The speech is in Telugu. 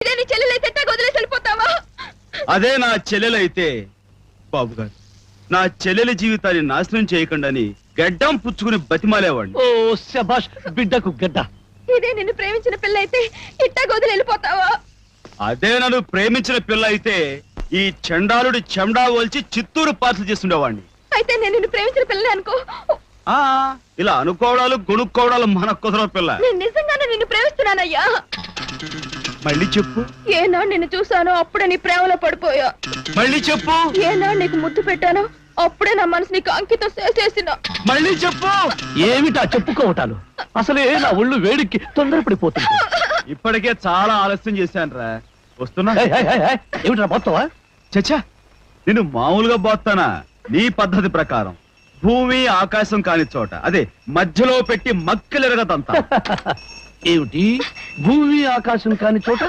ఇదే నీ చెల్లెలైతే ఎట్టాగ వదిలేసి వెళ్ళిపోతావా? అదే నా చెల్లెలైతే బాబు గారు నా చెల్లెలి జీవితాన్ని నాశనం చేయకుండాని గడ్డం పుచ్చుకుని బతిమాలేవాడిని. ఓ శభాష్ బిడ్డకు గడ్డ. ఇదే నిన్ను ప్రేమించిన పిల్ల అయితే ఇట్టాగ వదిలి వెళ్ళిపోతావా? అదే నన్ను ప్రేమించిన పిల్ల అయితే ఈ చండాలుడి చెండా వల్చి చిత్తూరు పార్సల్ చేస్తుండేవాడిని. అయితే నేను నిన్ను ప్రేమించిన పిల్లనే అనుకో. ఆ ఇలా అనుకోవడాలు గొనుక్కోవడాలు మన కుదరవు పిల్ల. నేను నిజంగానే నిన్ను ప్రేమిస్తున్నానయ్యా. మళ్ళీ చెప్పు. ఏనాడు నిన్ను చూసానో అప్పుడే నీ ప్రేమలో పడిపోయా. మళ్ళీ చెప్పు. ఏనాడు నీకు ముద్దు పెట్టానో అప్పుడే నా మనసు నీకు అంకితం చేసేసిన. మళ్ళీ చెప్పు. ఏమిటా చెప్పుకోవటాలు? అసలే నా ఒళ్ళు వేడికి తొందరపడిపోతుంది. ఇప్పటికే చాలా ఆలస్యం చేశానురా. వస్తున్నా. ఏమిటా పోతావా? చచ్చా నేను మామూలుగా పోతానా? నీ పద్ధతి ప్రకారం భూమి ఆకాశం కాని చోట అదే మధ్యలో పెట్టి మక్కలెరగదంతా. ఏమిటి భూమి ఆకాశం కాని చోట